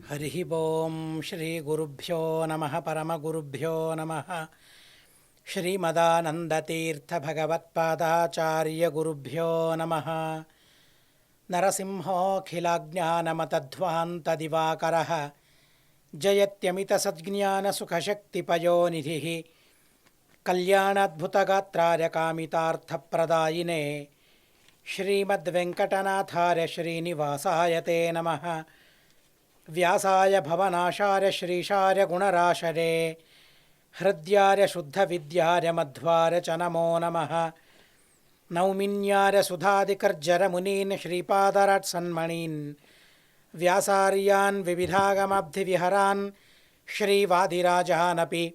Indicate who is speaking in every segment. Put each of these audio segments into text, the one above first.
Speaker 1: హరి ఓం శ్రీ గురుభ్యో నమ పరమగురుభ్యో నమ శ్రీమదానందతీర్థభగవత్పాదాచార్యగురుభ్యో నమ నరసింహోऽఖిలజ్ఞానమతధ్వాन्तదివాకరः జయత్యమితసద్జ్ఞానసుఖశక్తిపయోనిధిः కళ్యాణాద్భుతగాత్రాయ కామితార్థప్రదాయినే శ్రీమద్వెంకటనాథాయ శ్రీనివాసాయ తే నమః. వ్యాసాయ భవనాశాయ శ్రీశాయ గుణరాశరే హృద్యాయ శుద్ధవిద్యాయ మధ్వాయ చ నమో నమః. నౌమిన్యాయ సుధాదికర్జరమునీన్ శ్రీపాదరాట్సన్మణీన్ వ్యాసార్యాన్ వివిధాగమాబ్ధివిహరాన్ శ్రీవాదిరాజానపి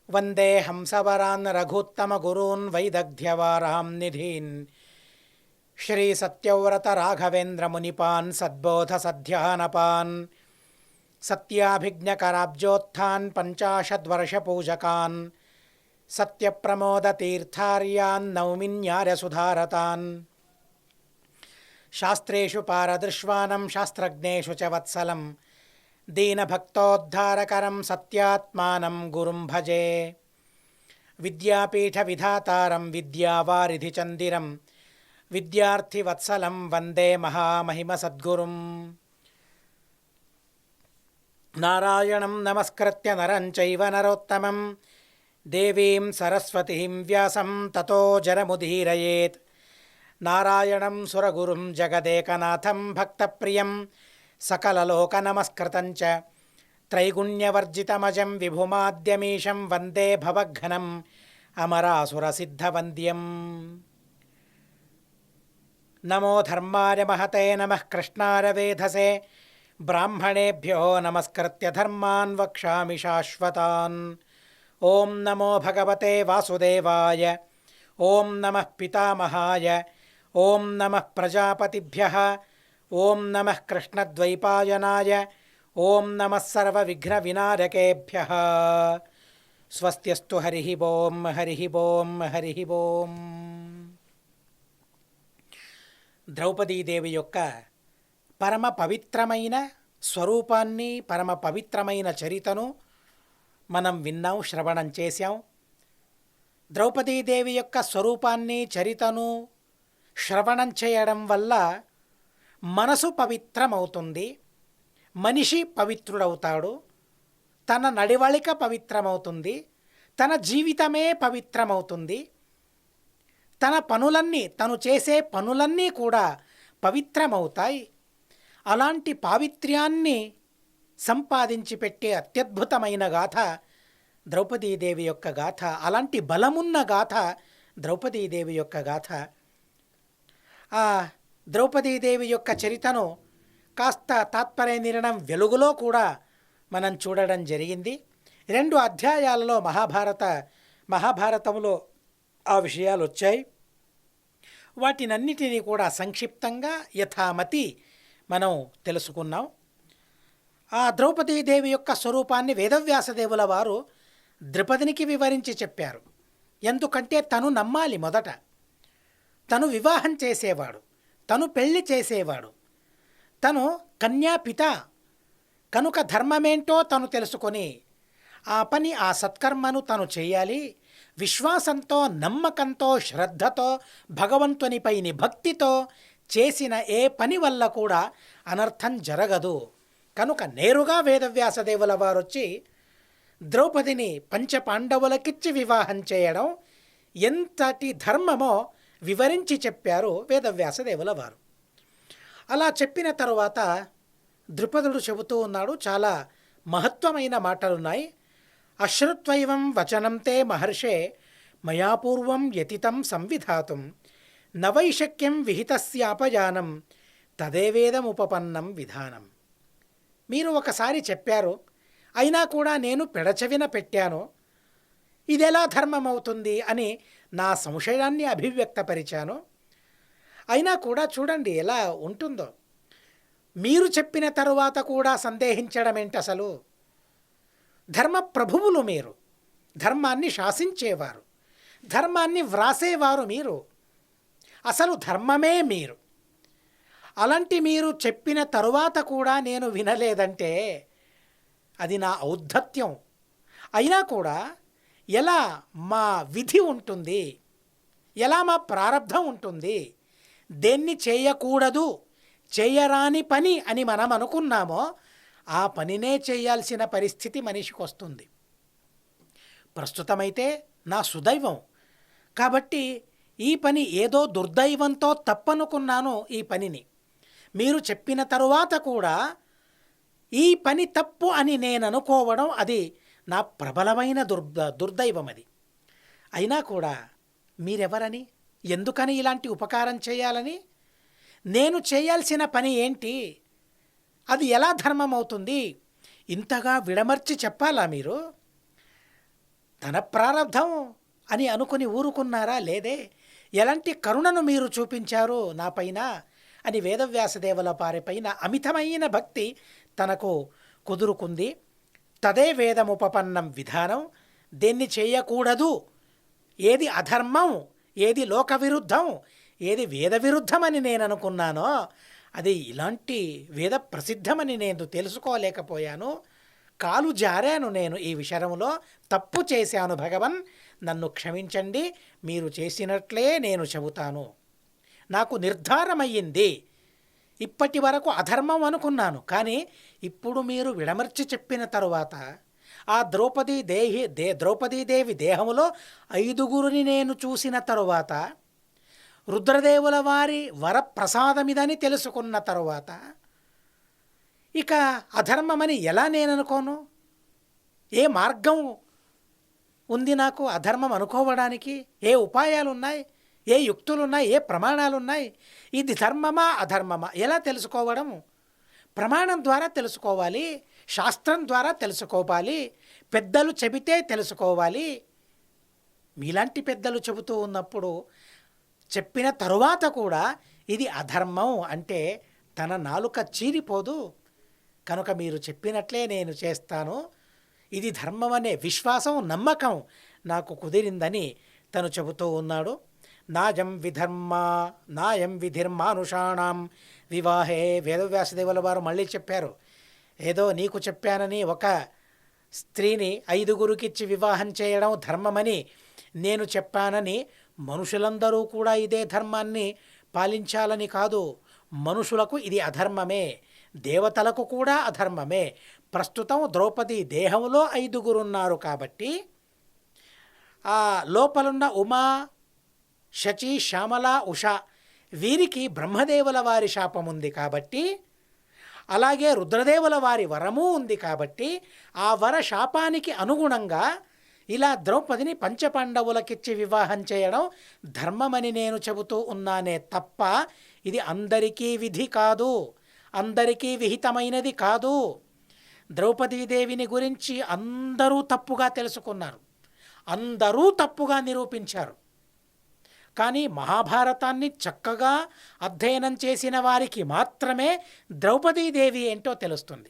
Speaker 1: వందే హంసవరాన్ రఘుత్తమగురూన్ వైదగ్ధ్యవారాం నిధీన్ శ్రీసత్యవ్రత రాఘవేంద్రమునిపాన్ సద్బోధసధ్యానపాన్ సత్యాభిజ్ఞకరాబ్జోత్థాన్ పంచాశద్వర్షపూజకాన్ సత్యప్రమోదతీర్థార్యాన్ నౌమిన్యార్యసుధారతాన్. శాస్త్రేషు పారదృశ్వానం శాస్త్రజ్ఞేషు చ వత్సలం దీనభక్తోద్ధారకరం సత్యాత్మానం గురుం భజే. విద్యాపీఠవిధాతారం విద్యావారిధిచందిరం విద్యార్థివత్సలం వందే మహామహిమసద్గురుం. నారాయణం నమస్కృత్య నరం చైవ నరోత్తమం దేవీం సరస్వతీం వ్యాసం తతో జరముదీరయేత్. నారాయణం సురగురుం జగదేకనాథం భక్తప్రియం సకలలోకనమస్కృతం చ త్రైగుణ్యవర్జితమజం విభుమాద్యమీశం వందే భవఘ్నం అమరాసురసిద్ధవంద్యం. నమో ధర్మాయ మహతే నమః కృష్ణాయ వేధసే బ్రాహ్మణేభ్యో నమస్కృత్య ధర్మాన్ వక్ష్యామి శాశ్వతాన్. ఓం నమో భగవతే వాసుదేవాయ. ఓం నమః పితామహాయ. ఓం నమః ప్రజాపతిభ్యః. ఓం నమః కృష్ణద్వైపాయనాయ. ఓం నమః సర్వవిఘ్నవినారకేభ్యః. స్వస్త్యస్తు హరి ఓం హరి ఓం హరి ఓం. ద్రౌపదీదేవి యొక్క పరమ పవిత్రమైన స్వరూపాన్ని, పరమ పవిత్రమైన చరితను మనం విన్నాం, శ్రవణం చేశాం. ద్రౌపదీదేవి యొక్క స్వరూపాన్ని, చరితను శ్రవణం చేయడం వల్ల మనసు పవిత్రమవుతుంది, మనిషి పవిత్రుడవుతాడు, తన నడివళిక పవిత్రమవుతుంది, తన జీవితమే పవిత్రమవుతుంది, తన పనులన్నీ, తను చేసే పనులన్నీ కూడా పవిత్రమవుతాయి. అలాంటి పావిత్ర్యాన్ని సంపాదించి పెట్టే అత్యద్భుతమైన గాథ ద్రౌపదీదేవి యొక్క గాథ. అలాంటి బలమున్న గాథ ద్రౌపదీదేవి యొక్క గాథ. ఆ ద్రౌపదీదేవి యొక్క చరితను కాస్త తాత్పర్య నిర్ణయం వెలుగులో కూడా మనం చూడడం జరిగింది. 2 అధ్యాయాలలో మహాభారతంలో ఆ విషయాలు వచ్చాయి. వాటినన్నిటినీ కూడా సంక్షిప్తంగా యథామతి మనం తెలుసుకున్నాం. ఆ ద్రౌపదీదేవి యొక్క స్వరూపాన్ని వేదవ్యాసదేవుల వారు ద్రుపదునికి వివరించి చెప్పారు. ఎందుకంటే తను నమ్మాలి. మొదట తను వివాహం చేసేవాడు, తను పెళ్లి చేసేవాడు, తను కన్యాపిత కనుక ధర్మమేంటో తను తెలుసుకొని ఆ పని, ఆ సత్కర్మను తను చేయాలి. విశ్వాసంతో, నమ్మకంతో, శ్రద్ధతో, భగవంతునిపైని భక్తితో చేసిన ఏ పని వల్ల కూడా అనర్థం జరగదు. కనుక నేరుగా వేదవ్యాసదేవుల వారు వచ్చి ద్రౌపదిని పంచపాండవులకిచ్చి వివాహం చేయడం ఎంతటి ధర్మమో వివరించి చెప్పారు వేదవ్యాసదేవుల వారు. అలా చెప్పిన తరువాత ద్రుపదుడు చెబుతూ ఉన్నాడు, చాలా మహత్వమైన మాటలున్నాయి. అశ్రుత్వైవం వచనం తే మహర్షే మయా పూర్వం యతితం సంవిధాతుం నవైశక్యం విహితస్యాపజానం తదేవేదముపపన్నం విధానం. మీరు ఒకసారి చెప్పారు, అయినా కూడా నేను పెడచెవిన పెట్టాను, ఇదెలా ధర్మం అవుతుంది అని నా సంశయాన్ని అభివ్యక్తపరిచాను. అయినా కూడా చూడండి ఎలా ఉంటుందో. మీరు చెప్పిన తరువాత కూడా సందేహించడం ఏంటి? అసలు ధర్మప్రభువులు మీరు, ధర్మాన్ని శాసించేవారు, ధర్మాన్ని వ్రాసేవారు మీరు, అసలు ధర్మమే మీరు. అలాంటి మీరు చెప్పిన తరువాత కూడా నేను వినలేదంటే అది నా ఔద్ధత్యం. అయినా కూడా ఎలా మా విధి ఉంటుంది, ఎలా మా ప్రారంధం ఉంటుంది, దేన్ని చేయకూడదు, చేయరాని పని అని మనం అనుకున్నామో ఆ పనినే చేయాల్సిన పరిస్థితి మనిషికి వస్తుంది. ప్రస్తుతమైతే నా సుదైవం కాబట్టి ఈ పని ఏదో దుర్దైవంతో తప్పనుకున్నాను. ఈ పనిని మీరు చెప్పిన తరువాత కూడా ఈ పని తప్పు అని నేను అనుకోవడం అది నా ప్రబలమైన దుర్దైవం. అది అయినా కూడా మీరెవరని, ఎందుకని ఇలాంటి ఉపకారం చేయాలని, నేను చేయాల్సిన పని ఏంటి, అది ఎలా ధర్మం అవుతుంది, ఇంతగా విడమర్చి చెప్పాలా మీరు? తన ప్రారంధం అని అనుకుని ఊరుకున్నారా? లేదే. ఎలాంటి కరుణను మీరు చూపించారు నా పైన అని వేదవ్యాసదేవుల వారిపైన అమితమైన భక్తి తనకు కుదురుకుంది. తదే వేదముపపన్నం విధానం. దేన్ని చేయకూడదు, ఏది అధర్మం, ఏది లోక విరుద్ధం, ఏది వేద విరుద్ధమని నేను అనుకున్నానో అది ఇలాంటి వేద ప్రసిద్ధమని నేను తెలుసుకోలేకపోయాను. కాలు జారాను నేను ఈ విషయంలో, తప్పు చేశాను భగవన్, నన్ను క్షమించండి, మీరు చేసినట్లే నేను చెబుతాను. నాకు నిర్ధారమయ్యింది. ఇప్పటి వరకు అధర్మం అనుకున్నాను, కానీ ఇప్పుడు మీరు విడమర్చి చెప్పిన తరువాత ఆ ద్రౌపదీదేవి దేహములో 5గురిని నేను చూసిన తరువాత, రుద్రదేవుల వారి వరప్రసాదమిదని తెలుసుకున్న తరువాత ఇక అధర్మమని ఎలా నేను అనుకోను? ఏ మార్గం ఉంది నాకు అధర్మం అనుకోవడానికి? ఏ ఉపాయాలున్నాయి, ఏ యుక్తులున్నాయి, ఏ ప్రమాణాలున్నాయి? ఇది ధర్మమా అధర్మమా ఎలా తెలుసుకోవడం? ప్రమాణం ద్వారా తెలుసుకోవాలి, శాస్త్రం ద్వారా తెలుసుకోవాలి, పెద్దలు చెబితే తెలుసుకోవాలి. మీలాంటి పెద్దలు చెబుతూ ఉన్నప్పుడు చెప్పిన తరువాత కూడా ఇది అధర్మం అంటే తన నాలుక చీరిపోదు. కనుక మీరు చెప్పినట్లే నేను చేస్తాను, ఇది ధర్మం అనే విశ్వాసం, నమ్మకం నాకు కుదిరిందని తను చెబుతూ ఉన్నాడు. నాయం విధిర్మానుషాణం వివాహే. వేదవ్యాసదేవుల వారు మళ్ళీ చెప్పారు, ఏదో నీకు చెప్పానని ఒక స్త్రీని 5గురికిచ్చి వివాహం చేయడం ధర్మమని నేను చెప్పానని మనుషులందరూ కూడా ఇదే ధర్మాన్ని పాలించాలని కాదు. మనుషులకు ఇది అధర్మమే, దేవతలకు కూడా అధర్మమే. ప్రస్తుతం ద్రౌపది దేహంలో 5గురున్నారు కాబట్టి ఆ లోపలున్న ఉమా, శచి, శ్యామల, ఉష వీరికి బ్రహ్మదేవుల వారి శాపం ఉంది కాబట్టి, అలాగే రుద్రదేవుల వారి వరము ఉంది కాబట్టి ఆ వర శాపానికి అనుగుణంగా ఇలా ద్రౌపదిని పంచపాండవులకిచ్చి వివాహం చేయడం ధర్మమని నేను చెబుతూ ఉన్నానే తప్ప ఇది అందరికీ విధి కాదు, అందరికీ విహితమైనది కాదు. ద్రౌపదీదేవిని గురించి అందరూ తప్పుగా తెలుసుకున్నారు, అందరూ తప్పుగా నిరూపించారు. కానీ మహాభారతాన్ని చక్కగా అధ్యయనం చేసిన వారికి మాత్రమే ద్రౌపదీదేవి ఏంటో తెలుస్తుంది.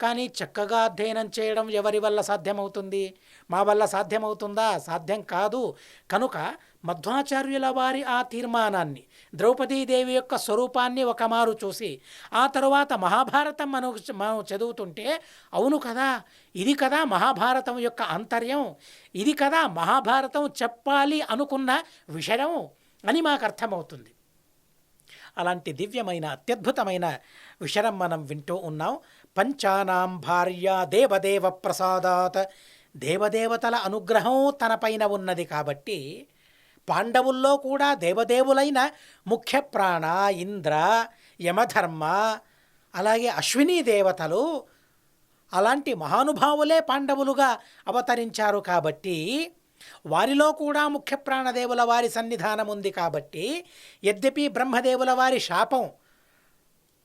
Speaker 1: కానీ చక్కగా అధ్యయనం చేయడం ఎవరి వల్ల సాధ్యమవుతుంది? మా వల్ల సాధ్యమవుతుందా? సాధ్యం కాదు. కనుక మధ్వాచార్యుల వారి ఆ తీర్మానాన్ని, ద్రౌపదీదేవి యొక్క స్వరూపాన్ని ఒకమారు చూసి ఆ తరువాత మహాభారతం మనం చదువుతుంటే అవును కదా, ఇది కదా మహాభారతం యొక్క ఆంతర్యం, ఇది కదా మహాభారతం చెప్పాలి అనుకున్న విషయం అని మాకు అర్థమవుతుంది. అలాంటి దివ్యమైన అత్యద్భుతమైన విషయం మనం వింటూ ఉన్నాం. పంచానాం భార్య దేవదేవ ప్రసాదాత్. దేవదేవతల అనుగ్రహం తనపైన ఉన్నది కాబట్టి పాండవుల్లో కూడా దేవదేవులైన ముఖ్య ప్రాణ, ఇంద్ర, యమధర్మ, అలాగే అశ్వినీ దేవతలు అలాంటి మహానుభావులే పాండవులుగా అవతరించారు కాబట్టి వారిలో కూడా ముఖ్య ప్రాణదేవుల వారి సన్నిధానం ఉంది కాబట్టి, యద్యపి బ్రహ్మదేవుల వారి శాపం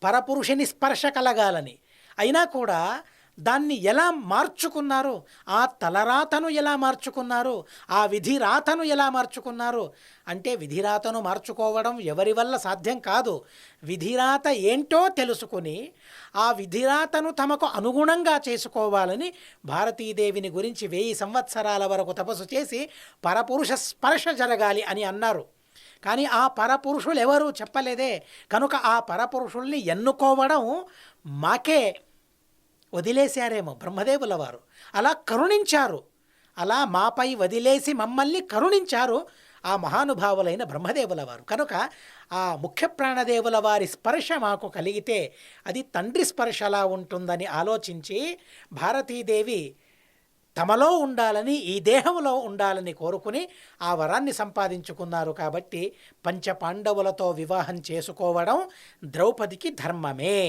Speaker 1: పరపురుషుని స్పర్శ కలగాలని, అయినా కూడా దాన్ని ఎలా మార్చుకున్నారు, ఆ తలరాతను ఎలా మార్చుకున్నారు, ఆ విధిరాతను ఎలా మార్చుకున్నారు అంటే విధిరాతను మార్చుకోవడం ఎవరి వల్ల సాధ్యం కాదు. విధిరాత ఏంటో తెలుసుకుని ఆ విధిరాతను తమకు అనుగుణంగా చేసుకోవాలని భారతీదేవిని గురించి 1000 సంవత్సరాల వరకు తపస్సు చేసి పరపురుష స్పర్శ జరగాలి అని అన్నారు. కానీ ఆ పరపురుషులు ఎవరు చెప్పలేదే. కనుక ఆ పరపురుషుల్ని ఎన్నుకోవడం మాకే వదిలేశారేమో బ్రహ్మదేవుల వారు. అలా కరుణించారు. అలా మాపై వదిలేసి మమ్మల్ని కరుణించారు ఆ మహానుభావులైన బ్రహ్మదేవుల వారు. కనుక ఆ ముఖ్య ప్రాణదేవుల వారి స్పర్శ మాకు కలిగితే అది తండ్రి స్పర్శలా ఉంటుందని ఆలోచించి భారతీదేవి తమలో ఉండాలని, ఈ దేహంలో ఉండాలని కోరుకుని ఆ వరాన్ని సంపాదించుకున్నారు. కాబట్టి పంచపాండవులతో వివాహం చేసుకోవడం ద్రౌపదికి ధర్మమే.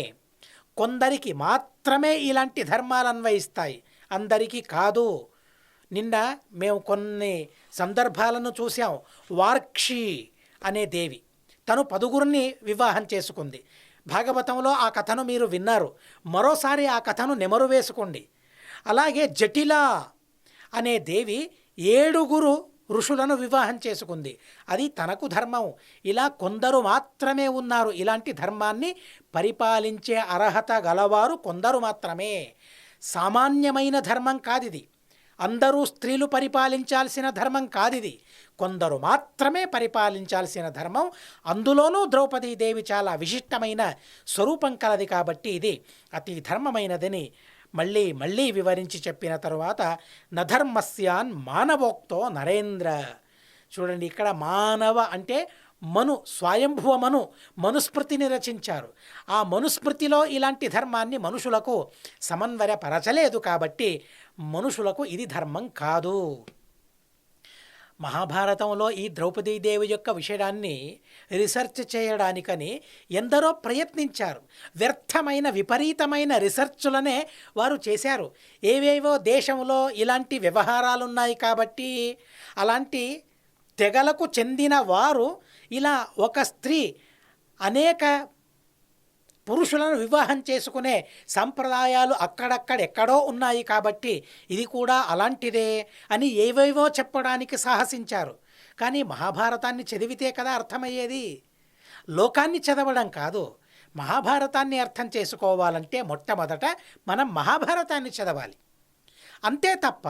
Speaker 1: కొందరికి మాత్రమే ఇలాంటి ధర్మాలు అన్వయిస్తాయి, అందరికీ కాదు. నిన్న మేము కొన్ని సందర్భాలను చూసాం. వార్క్షి అనే దేవి తను 10గురిని వివాహం చేసుకుంది. భాగవతంలో ఆ కథను మీరు విన్నారు. మరోసారి ఆ కథను నెమరు వేసుకోండి. అలాగే జటిల అనే దేవి 7గురు ఋషులను వివాహం చేసుకుంది. అది తనకు ధర్మం. ఇలా కొందరు మాత్రమే ఉన్నారు. ఇలాంటి ధర్మాన్ని పరిపాలించే అర్హత గలవారు కొందరు మాత్రమే. సామాన్యమైన ధర్మం కాదిది. అందరూ స్త్రీలు పరిపాలించాల్సిన ధర్మం కాదిది. కొందరు మాత్రమే పరిపాలించాల్సిన ధర్మం. అందులోనూ ద్రౌపదీదేవి చాలా విశిష్టమైన స్వరూపం కలది. కాబట్టి ఇది అతి ధర్మమైనదని మళ్ళీ మళ్ళీ వివరించి చెప్పిన తరువాత నధర్మస్యాన్ మానవోక్తో నరేంద్ర. చూడండి, ఇక్కడ మానవ అంటే స్వయంభువ మనుస్మృతిని రచించారు. ఆ మనుస్మృతిలో ఇలాంటి ధర్మాన్ని మనుషులకు సమన్వయపరచలేదు. కాబట్టి మనుషులకు ఇది ధర్మం కాదు. మహాభారతంలో ఈ ద్రౌపదీదేవి యొక్క విషయాన్ని రీసెర్చ్ చేయడానికని ఎందరో ప్రయత్నించారు. వ్యర్థమైన విపరీతమైన రీసెర్చ్లనే వారు చేశారు. ఏవేవో దేశంలో ఇలాంటి వ్యవహారాలున్నాయి కాబట్టి అలాంటి తెగలకు చెందిన వారు ఇలా ఒక స్త్రీ అనేక పురుషులను వివాహం చేసుకునే సంప్రదాయాలు అక్కడక్కడెక్కడో ఉన్నాయి కాబట్టి ఇది కూడా అలాంటిదే అని ఏవేవో చెప్పడానికి సాహసించారు. కానీ మహాభారతాన్ని చదివితే కదా అర్థమయ్యేది. లోకాన్ని చదవడం కాదు. మహాభారతాన్ని అర్థం చేసుకోవాలంటే మొట్టమొదట మనం మహాభారతాన్ని చదవాలి. అంతే తప్ప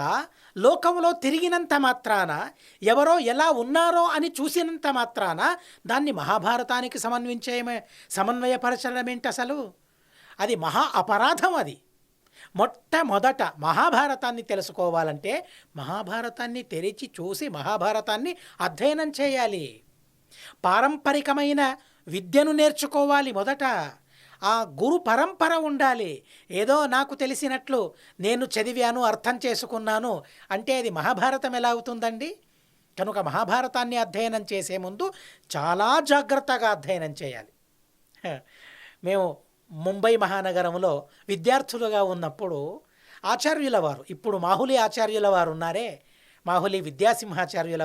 Speaker 1: లోకంలో తిరిగినంత మాత్రాన, ఎవరో ఎలా ఉన్నారో అని చూసినంత మాత్రాన దాన్ని మహాభారతానికి సమన్వయపరచడం ఏంటి అసలు? అది మహా అపరాధం. అది మొట్టమొదట మహాభారతాన్ని తెలుసుకోవాలంటే మహాభారతాన్ని తెరిచి చూసి మహాభారతాన్ని అధ్యయనం చేయాలి. పారంపరికమైన విద్యను నేర్చుకోవాలి. మొదట ఆ గురు పరంపర ఉండాలి. ఏదో నాకు తెలిసినట్లు నేను చదివాను, అర్థం చేసుకున్నాను అంటే అది మహాభారతం ఎలా అవుతుందండి? కనుక మహాభారతాన్ని అధ్యయనం చేసే ముందు చాలా జాగ్రత్తగా అధ్యయనం చేయాలి. మేము ముంబై మహానగరంలో విద్యార్థులుగా ఉన్నప్పుడు ఆచార్యుల వారు, ఇప్పుడు మాహులి ఆచార్యుల వారు ఉన్నారే, మాహులి విద్యాసింహాచార్యుల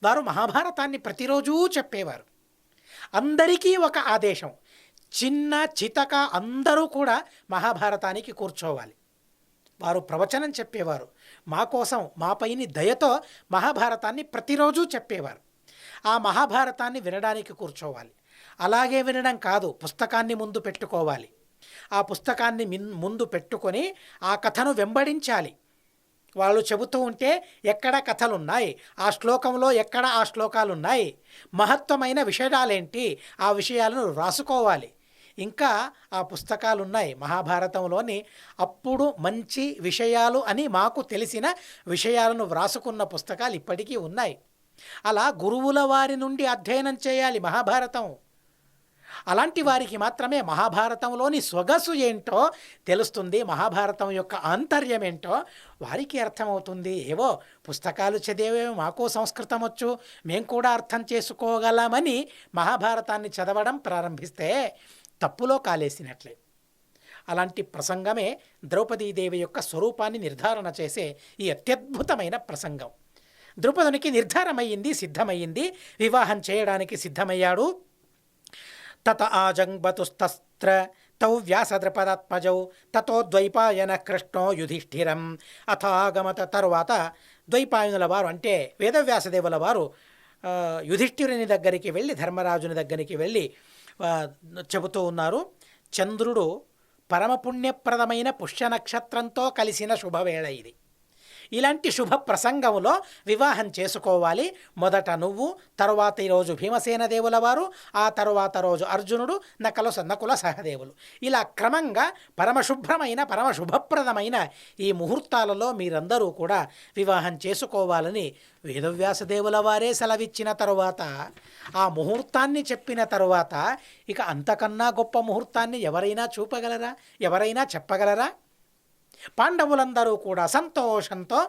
Speaker 1: వారు మహాభారతాన్ని ప్రతిరోజూ చెప్పేవారు. అందరికీ ఒక ఆదేశం, చిన్న చితక అందరూ కూడా మహాభారతానికి కూర్చోవాలి. వారు ప్రవచనం చెప్పేవారు. మా కోసం, మాపైని దయతో మహాభారతాన్ని ప్రతిరోజు చెప్పేవారు. ఆ మహాభారతాన్ని వినడానికి కూర్చోవాలి. అలాగే వినడం కాదు, పుస్తకాన్ని ముందు పెట్టుకోవాలి. ఆ పుస్తకాన్ని ముందు పెట్టుకొని ఆ కథను వెంబడించాలి. వాళ్ళు చెబుతూ ఉంటే ఎక్కడ కథలున్నాయి, ఆ శ్లోకంలో ఎక్కడ ఆ శ్లోకాలున్నాయి, మహత్వమైన విషయాలేంటి, ఆ విషయాలను రాసుకోవాలి. ఇంకా ఆ పుస్తకాలున్నాయి మహాభారతంలోని అప్పుడు మంచి విషయాలు అని మాకు తెలిసిన విషయాలను వ్రాసుకున్న పుస్తకాలు ఇప్పటికీ ఉన్నాయి. అలా గురువుల వారి నుండి అధ్యయనం చేయాలి మహాభారతం. అలాంటి వారికి మాత్రమే మహాభారతంలోని సొగసు ఏంటో తెలుస్తుంది. మహాభారతం యొక్క ఆంతర్యం ఏంటో వారికి అర్థమవుతుంది. ఏవో పుస్తకాలు చదివేమో మాకు సంస్కృతం వచ్చు, మేము కూడా అర్థం చేసుకోగలమని మహాభారతాన్ని చదవడం ప్రారంభిస్తే తప్పులో కాలేసినట్లే. అలాంటి ప్రసంగమే ద్రౌపదీదేవి యొక్క స్వరూపాన్ని నిర్ధారణ చేసే ఈ అత్యద్భుతమైన ప్రసంగం. ద్రౌపదునికి నిర్ధారమయ్యింది, సిద్ధమయ్యింది, వివాహం చేయడానికి సిద్ధమయ్యాడు. తత ఆజంబతుస్తస్త్ర తౌ వ్యాసద్రపదాత్మజౌ తతో ద్వైపాయన కృష్ణో యుధిష్ఠిరం అథాగమత. తరువాత ద్వైపాయనుల వారు అంటే వేదవ్యాసదేవుల వారు యుధిష్ఠిరుని దగ్గరికి వెళ్ళి, ధర్మరాజుని దగ్గరికి వెళ్ళి చెబుతూ ఉన్నారు. చంద్రుడు పరమపుణ్యప్రదమైన పుష్య నక్షత్రంతో కలిసిన శుభవేళ ఇది. ఇలాంటి శుభ ప్రసంగంలో వివాహం చేసుకోవాలి. మొదట నువ్వు, తరువాత ఈరోజు భీమసేన దేవుల వారు, ఆ తరువాత రోజు అర్జునుడు, నకుల సహదేవులు. ఇలా క్రమంగా పరమశుభ్రమైన పరమశుభప్రదమైన ఈ ముహూర్తాలలో మీరందరూ కూడా వివాహం చేసుకోవాలని వేదవ్యాసదేవుల వారే సెలవిచ్చిన తరువాత, ఆ ముహూర్తాన్ని చెప్పిన తరువాత ఇక అంతకన్నా గొప్ప ముహూర్తాన్ని ఎవరైనా చూపగలరా? ఎవరైనా చెప్పగలరా? పాండవులందరూ కూడా సంతోషంతో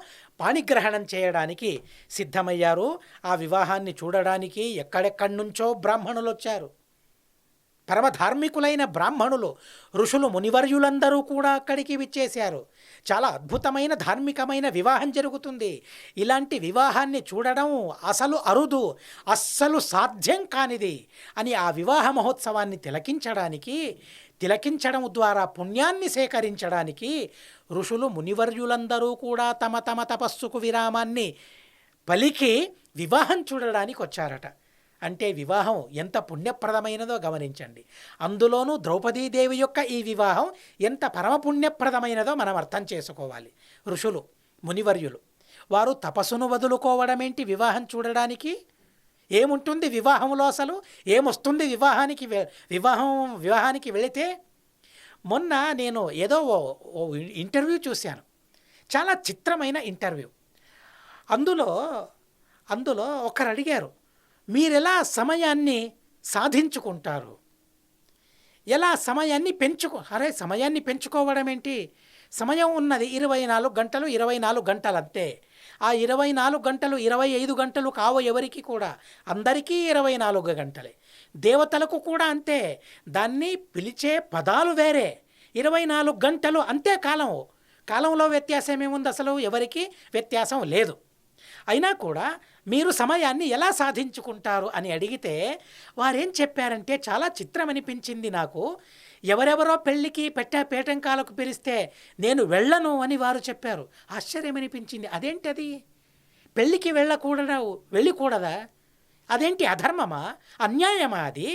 Speaker 1: పాణిగ్రహణం చేయడానికి సిద్ధమయ్యారు. ఆ వివాహాన్ని చూడడానికి ఎక్కడెక్కడి నుంచో బ్రాహ్మణులు వచ్చారు. పరమధార్మికులైన బ్రాహ్మణులు, ఋషులు, మునివర్యులందరూ కూడా అక్కడికి విచ్చేశారు. చాలా అద్భుతమైన ధార్మికమైన వివాహం జరుగుతుంది. ఇలాంటి వివాహాన్ని చూడడం అసలు అరుదు, అస్సలు సాధ్యం కానిది అని ఆ వివాహ మహోత్సవాన్ని తిలకించడం ద్వారా పుణ్యాన్ని సేకరించడానికి ఋషులు, మునివర్యులందరూ కూడా తమ తమ తపస్సుకు విరామాన్ని పలికి వివాహం చూడడానికి వచ్చారట. అంటే వివాహం ఎంత పుణ్యప్రదమైనదో గమనించండి. అందులోనూ ద్రౌపదీదేవి యొక్క ఈ వివాహం ఎంత పరమపుణ్యప్రదమైనదో మనం అర్థం చేసుకోవాలి. ఋషులు, మునివర్యులు వారు తపస్సును వదులుకోవడమేంటి వివాహం చూడడానికి? ఏముంటుంది వివాహంలో? అసలు ఏమొస్తుంది వివాహానికి వెళితే? మొన్న నేను ఏదో ఓ ఇంటర్వ్యూ చూశాను, చాలా చిత్రమైన ఇంటర్వ్యూ. అందులో ఒకరు అడిగారు, మీరెలా సమయాన్ని సాధించుకుంటారు, ఎలా సమయాన్ని సమయాన్ని పెంచుకోవడం ఏంటి? సమయం ఉన్నది 24 గంటలు, 24 గంటలు అంతే. ఆ 24 గంటలు 25 గంటలు కావు ఎవరికి కూడా, అందరికీ 24 గంటలే. దేవతలకు కూడా అంతే. దాన్ని పిలిచే పదాలు వేరే. 24 గంటలు అంతే కాలంలో వ్యత్యాసం ఏముంది? అసలు ఎవరికి వ్యత్యాసం లేదు. అయినా కూడా మీరు సమయాన్ని ఎలా సాధించుకుంటారు అని అడిగితే వారేం చెప్పారంటే చాలా చిత్రం అనిపించింది నాకు. ఎవరెవరో పెళ్ళికి పేటంకాలకు పిలిస్తే నేను వెళ్ళను అని వారు చెప్పారు. ఆశ్చర్యమనిపించింది. అదేంటది? పెళ్ళికి వెళ్ళకూడదా? అదేంటి అధర్మమా, అన్యాయమా అది?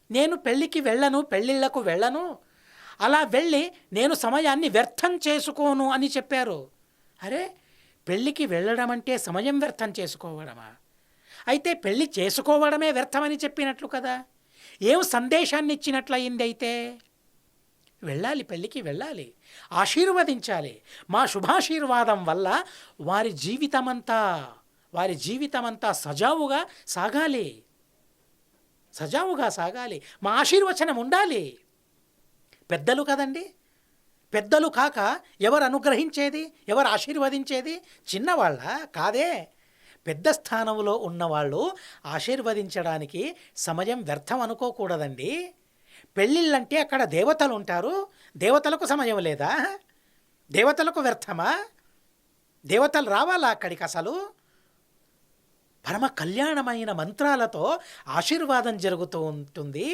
Speaker 1: నేను పెళ్ళికి వెళ్ళను, పెళ్ళిళ్ళకు వెళ్ళను, అలా వెళ్ళి నేను సమయాన్ని వ్యర్థం చేసుకోను అని చెప్పారు. అరే, పెళ్ళికి వెళ్ళడం అంటే సమయం వ్యర్థం చేసుకోవడమా? అయితే పెళ్ళి చేసుకోవడమే వ్యర్థమని చెప్పినట్లు కదా. ఏం సందేశాన్ని ఇచ్చినట్లయింది? అయితే వెళ్ళాలి, పెళ్ళికి వెళ్ళాలి, ఆశీర్వదించాలి. మా శుభాశీర్వాదం వల్ల వారి జీవితమంతా సజావుగా సాగాలి. మా ఆశీర్వచనం ఉండాలి. పెద్దలు కదండి. పెద్దలు కాక ఎవరు అనుగ్రహించేది, ఎవరు ఆశీర్వదించేది? చిన్నవాళ్ళ కాదే. పెద్ద స్థానంలో ఉన్నవాళ్ళు ఆశీర్వదించడానికి సమయం వ్యర్థం అనుకోకూడదండి. పెళ్ళిళ్ళంటే అక్కడ దేవతలు ఉంటారు, దేవతలకు సమయం లేదా? దేవతలకు వ్యర్థమా? దేవతలు రావాలా అక్కడికి? అసలు పరమ కళ్యాణమైన మంత్రాలతో ఆశీర్వాదం జరుగుతూ ఉంటుంది.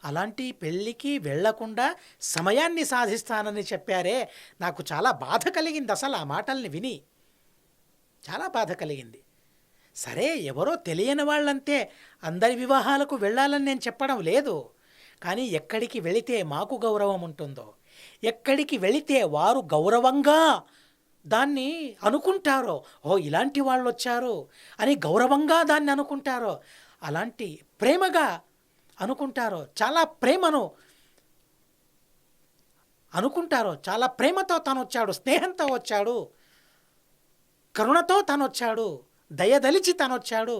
Speaker 1: అలాంటి పెళ్ళికి వెళ్లకుండా సమయాన్ని సాధిస్తానని చెప్పారే, నాకు చాలా బాధ కలిగింది. అసలు ఆ మాటల్ని విని చాలా బాధ కలిగింది. సరే, ఎవరో తెలియని వాళ్ళంతే, అందరి వివాహాలకు వెళ్ళాలని నేను చెప్పడం లేదు. కానీ ఎక్కడికి వెళితే మాకు గౌరవం ఉంటుందో, ఎక్కడికి వెళితే వారు గౌరవంగా దాన్ని అనుకుంటారో, ఇలాంటి వాళ్ళు వచ్చారు అని గౌరవంగా దాన్ని అనుకుంటారో, అలాంటి ప్రేమగా అనుకుంటారో, చాలా ప్రేమను అనుకుంటారో, చాలా ప్రేమతో తను వచ్చాడు, స్నేహంతో వచ్చాడు, కరుణతో తను వచ్చాడు, దయదలిచి తను వచ్చాడు,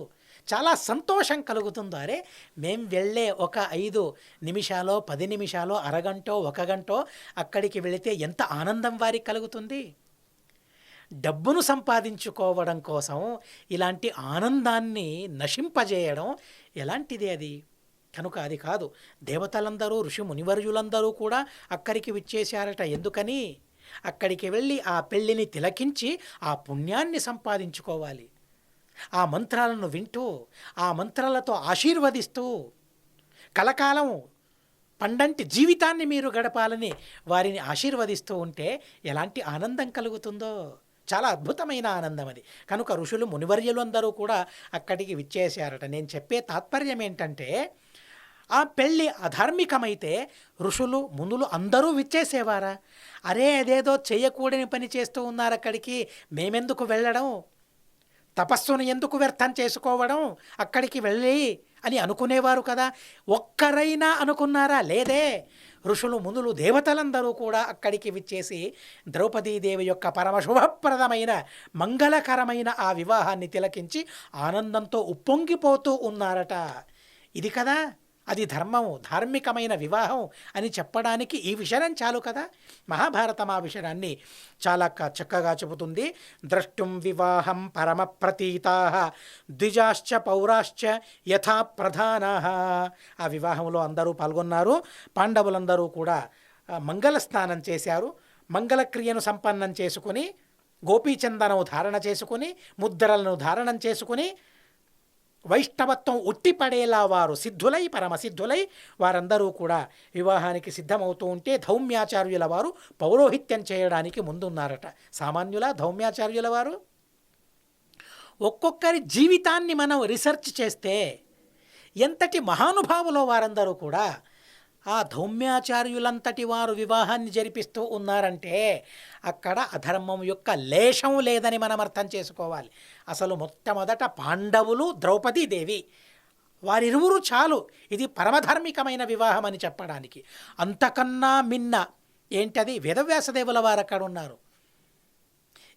Speaker 1: చాలా సంతోషం కలుగుతుందో. అరే, మేం వెళ్ళే ఒక 5 నిమిషాలో 10 నిమిషాలో అరగంటో 1 గంటో అక్కడికి వెళితే ఎంత ఆనందం వారికి కలుగుతుంది. డబ్బును సంపాదించుకోవడం కోసం ఇలాంటి ఆనందాన్ని నశింపజేయడం ఎలాంటిది అది? కనుక అది కాదు. దేవతలందరూ, ఋషి మునివర్యులందరూ కూడా అక్కడికి విచ్చేశారట. ఎందుకని? అక్కడికి వెళ్ళి ఆ పెళ్ళిని తిలకించి ఆ పుణ్యాన్ని సంపాదించుకోవాలి. ఆ మంత్రాలను వింటూ, ఆ మంత్రాలతో ఆశీర్వదిస్తూ కలకాలం పండంటి జీవితాన్ని మీరు గడపాలని వారిని ఆశీర్వదిస్తూ ఉంటే ఎలాంటి ఆనందం కలుగుతుందో. చాలా అద్భుతమైన ఆనందం అది. కనుక ఋషులు, మునివర్యులు అందరూ కూడా అక్కడికి విచ్చేశారట. నేను చెప్పే తాత్పర్యం ఏంటంటే, ఆ పెళ్ళి అధార్మికమైతే ఋషులు మునులు అందరూ విచ్చేసేవారా? అరే అదేదో చేయకూడని పని చేస్తూ ఉన్నారు, అక్కడికి మేమెందుకు వెళ్ళడం, తపస్సును ఎందుకు వ్యర్థం చేసుకోవడం అక్కడికి వెళ్ళి అని అనుకునేవారు కదా. ఒక్కరైనా అనుకున్నారా? లేదే. ఋషులు మునులు దేవతలందరూ కూడా అక్కడికి విచ్చేసి ద్రౌపదీదేవి యొక్క పరమ శుభప్రదమైన మంగళకరమైన ఆ వివాహాన్ని తిలకించి ఆనందంతో ఉప్పొంగిపోతూ ఉన్నారట. ఇది కదా అది ధర్మము, ధార్మికమైన వివాహం అని చెప్పడానికి ఈ విషయం చాలు కదా. మహాభారతం ఆ విషయాన్ని చాలా చక్కగా చెబుతుంది. ద్రష్టుం వివాహం పరమ ప్రతీతా ద్విజాశ్చ పౌరాశ్చ యథా ప్రధానా. ఆ వివాహంలో అందరూ పాల్గొన్నారు. పాండవులందరూ కూడా మంగళ స్నానం చేశారు. మంగళక్రియను సంపన్నం చేసుకుని గోపీచందనం ధారణ చేసుకుని ముద్రలను ధారణం చేసుకుని వైష్ణవత్వం ఉట్టిపడేలా వారు సిద్ధులై పరమసిద్ధులై వారందరూ కూడా వివాహానికి సిద్ధమవుతూ ఉంటే ధౌమ్యాచార్యుల వారు పౌరోహిత్యం చేయడానికి ముందున్నారట. సామాన్యుల ధౌమ్యాచార్యుల వారు ఒక్కొక్కరి జీవితాన్ని మనం రీసెర్చ్ చేస్తే ఎంతటి మహానుభావులో వారందరూ కూడా ఆ ధౌమ్యాచార్యులంతటి వారు వివాహాన్ని జరిపిస్తూ ఉన్నారంటే అక్కడ అధర్మం యొక్క లేశం లేదని మనం అర్థం చేసుకోవాలి. అసలు మొట్టమొదట పాండవులు ద్రౌపదీదేవి వారిరువురు చాలు ఇది పరమధార్మికమైన వివాహం అని చెప్పడానికి. అంతకన్నా మిన్న ఏంటది? వేదవ్యాసదేవుల వారు అక్కడ ఉన్నారు.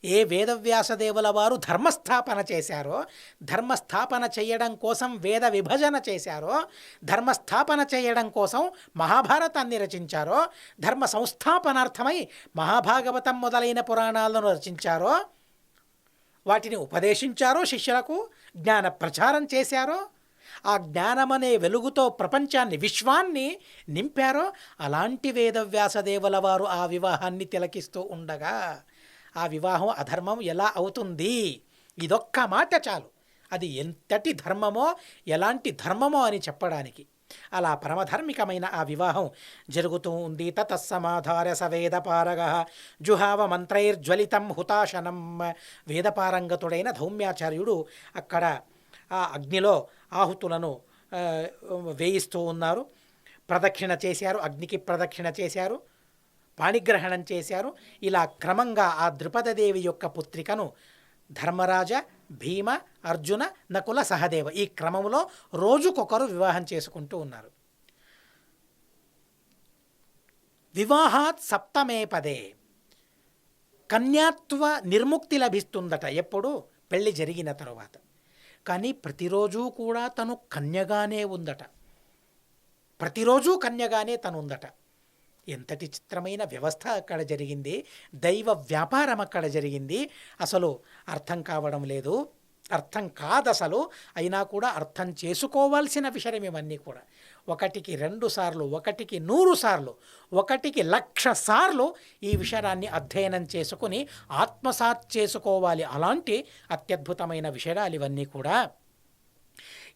Speaker 1: ఏ వేదవ్యాసదేవుల వారు ధర్మస్థాపన చేశారో, ధర్మస్థాపన చేయడం కోసం వేద విభజన చేశారో, ధర్మస్థాపన చేయడం కోసం మహాభారతాన్ని రచించారో, ధర్మ సంస్థాపనార్థమై మహాభాగవతం మొదలైన పురాణాలను రచించారో, వాటిని ఉపదేశించారో, శిష్యులకు జ్ఞాన ప్రచారం చేశారో, ఆ జ్ఞానమనే వెలుగుతో ప్రపంచాన్ని విశ్వాన్ని నింపారో, అలాంటి వేదవ్యాసదేవుల వారు ఆ వివాహాన్ని తిలకిస్తూ ఉండగా ఆ వివాహం అధర్మం ఎలా అవుతుంది? ఇదొక్క మాట చాలు అది ఎంతటి ధర్మమో ఎలాంటి ధర్మమో అని చెప్పడానికి. అలా పరమధార్మికమైన ఆ వివాహం జరుగుతూ ఉంది. తతస్సమాధార్య స వేదపారగ జుహావ మంత్రైర్జ్వలితం హుతాశనం. వేదపారంగతుడైన ధౌమ్యాచార్యుడు అక్కడ ఆ అగ్నిలో ఆహుతులను వేయిస్తూ ఉన్నారు. ప్రదక్షిణ చేశారు, అగ్నికి ప్రదక్షిణ చేశారు, పాణిగ్రహణం చేశారు. ఇలా క్రమంగా ఆ ద్రుపదదేవి యొక్క పుత్రికను ధర్మరాజ, భీమ, అర్జున, నకుల, సహదేవ ఈ క్రమంలో రోజుకొకరు వివాహం చేసుకుంటూ ఉన్నారు. వివాహాత్ సప్తమే పదే కన్యాత్వ నిర్ముక్తి లభిస్తుందట ఎప్పుడు? పెళ్ళి జరిగిన తరువాత. కానీ ప్రతిరోజు కూడా తను కన్యగానే ఉందట. ప్రతిరోజు కన్యగానే తను ఉందట. ఎంతటి చిత్రమైన వ్యవస్థ అక్కడ జరిగింది, దైవ వ్యాపారం అక్కడ జరిగింది. అసలు అర్థం కావడం లేదు, అర్థం కాదసలు. అయినా కూడా అర్థం చేసుకోవాల్సిన విషయం ఇవన్నీ కూడా. 1కి 2 సార్లు, 1కి 100 సార్లు, 1కి 1,00,000 సార్లు ఈ విషయాన్ని అధ్యయనం చేసుకుని ఆత్మసాత్ చేసుకోవాలి. అలాంటి అత్యద్భుతమైన విషయాలు ఇవన్నీ కూడా.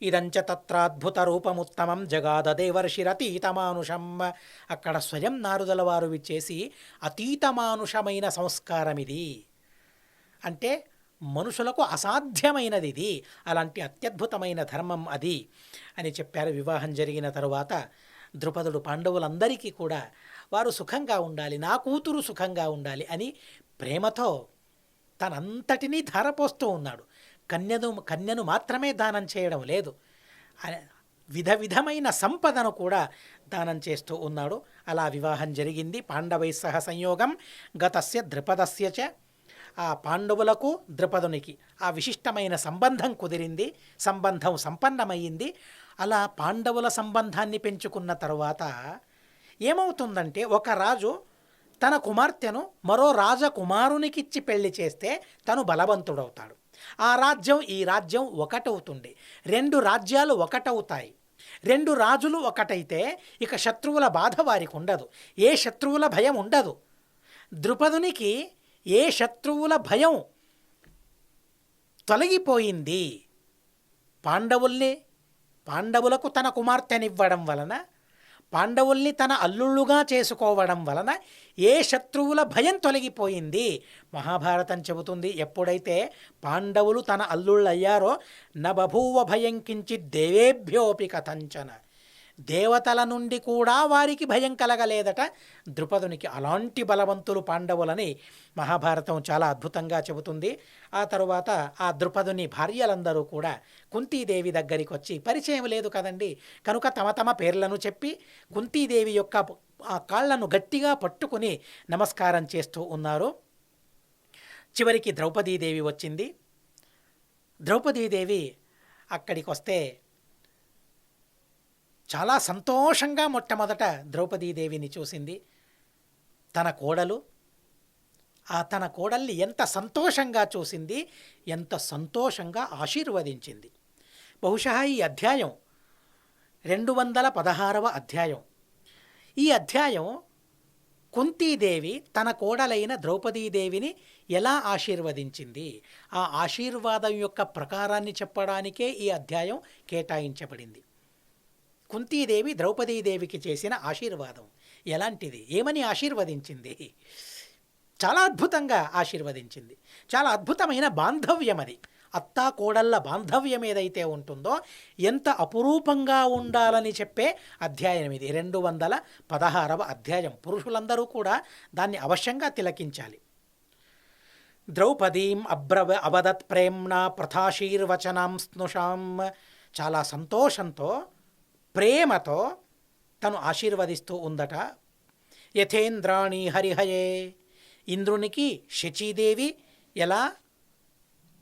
Speaker 1: ఇదంచ తత్రాద్భుత రూపముత్తమం జగాదదేవర్షిరతీతమానుషం. అక్కడ స్వయం నారదుల వారు విచ్చేసి అతీతమానుషమైన సంస్కారం ఇది అంటే మనుషులకు అసాధ్యమైనది ఇది, అలాంటి అత్యద్భుతమైన ధర్మం అది అని చెప్పారు. వివాహం జరిగిన తరువాత ద్రుపదుడు పాండవులందరికీ కూడా వారు సుఖంగా ఉండాలి, నా కూతురు సుఖంగా ఉండాలి అని ప్రేమతో తనంతటినీ ధారపోస్తూ ఉన్నాడు. కన్యను మాత్రమే దానం చేయడం లేదు, విధమైన సంపదను కూడా దానం చేస్తూ ఉన్నాడు. అలా వివాహం జరిగింది. పాండవై సహ సంయోగం గతస్య ద్రుపదస్య చ. ఆ పాండవులకు ద్రుపదునికి ఆ విశిష్టమైన సంబంధం కుదిరింది, సంబంధం సంపన్నమయ్యింది. అలా పాండవుల సంబంధాన్ని పెంచుకున్న తరువాత ఏమవుతుందంటే, ఒక రాజు తన కుమార్తెను మరో రాజకుమారునికిచ్చి పెళ్లి చేస్తే తను బలవంతుడవుతాడు. ఆ రాజ్యం ఈ రాజ్యం ఒకటవుతుంది. 2 రాజ్యాలు ఒకటవుతాయి. 2 రాజులు ఒకటైతే ఇక శత్రువుల బాధ వారికి ఉండదు, ఏ శత్రువుల భయం ఉండదు. ద్రుపదునికి ఏ శత్రువుల భయం తొలగిపోయింది. పాండవులకు తన కుమార్తెనివ్వడం వలన, పాండవుల్ని తన అల్లుళ్ళుగా చేసుకోవడం వలన ఏ శత్రువుల భయం తొలగిపోయింది. మహాభారతం చెబుతుంది, ఎప్పుడైతే పాండవులు తన అల్లుళ్ళయ్యారో నబభూవ భయం కించిత్ దేవేభ్యోపి కథంచన. దేవతల నుండి కూడా వారికి భయం కలగలేదట ద్రుపదునికి. అలాంటి బలవంతులు పాండవులని మహాభారతం చాలా అద్భుతంగా చెబుతుంది. ఆ తరువాత ఆ ద్రుపదుని భార్యలందరూ కూడా కుంతీదేవి దగ్గరికి వచ్చి, పరిచయం లేదు కదండి కనుక తమ తమ పేర్లను చెప్పి కుంతీదేవి యొక్క ఆ కాళ్లను గట్టిగా పట్టుకుని నమస్కారం చేస్తూ ఉన్నారు. చివరికి ద్రౌపదీదేవి వచ్చింది. ద్రౌపదీదేవి అక్కడికి వస్తే చాలా సంతోషంగా మొట్టమొదట ద్రౌపదీదేవిని చూసింది. తన కోడలు, తన కోడల్ని ఎంత సంతోషంగా చూసింది, ఎంత సంతోషంగా ఆశీర్వదించింది. బహుశా ఈ అధ్యాయం 216వ అధ్యాయం. ఈ అధ్యాయం కుంతీదేవి తన కోడలైన ద్రౌపదీదేవిని ఎలా ఆశీర్వదించింది, ఆ ఆశీర్వాదం యొక్క ప్రకారాన్ని చెప్పడానికే ఈ అధ్యాయం కేటాయించబడింది. కుంతీదేవి ద్రౌపదీదేవికి చేసిన ఆశీర్వాదం ఎలాంటిది, ఏమని ఆశీర్వదించింది? చాలా అద్భుతంగా ఆశీర్వదించింది. చాలా అద్భుతమైన బాంధవ్యం అది. అత్తా కోడళ్ళ బాంధవ్యం ఏదైతే ఉంటుందో ఎంత అపురూపంగా ఉండాలని చెప్పే అధ్యాయం ఇది. 216వ అధ్యాయం. పురుషులందరూ కూడా దాన్ని అవశ్యంగా తిలకించాలి. ద్రౌపదీం అవదత్ ప్రేమ్ణ ప్రథాశీర్వచనాం స్నుషాం. చాలా సంతోషంతో ప్రేమతో తను ఆశీర్వదిస్తూ ఉందట. యథేంద్రాణి హరిహయే. ఇంద్రునికి శచీదేవి ఎలా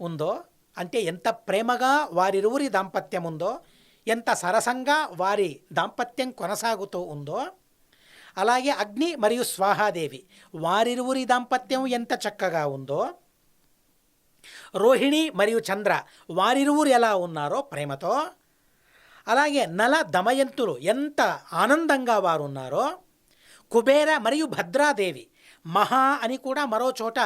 Speaker 1: ఉందో, అంటే ఎంత ప్రేమగా వారిరువురి దాంపత్యం ఉందో, ఎంత సరసంగా వారి దాంపత్యం కొనసాగుతూ ఉందో, అలాగే అగ్ని మరియు స్వాహాదేవి వారిరువురి దాంపత్యం ఎంత చక్కగా ఉందో, రోహిణి మరియు చంద్ర వారిరువురు ఎలా ఉన్నారో ప్రేమతో, అలాగే నల దమయంతులు ఎంత ఆనందంగా వారు ఉన్నారో, కుబేర మరియు భద్రాదేవి, మహా అని కూడా మరో చోట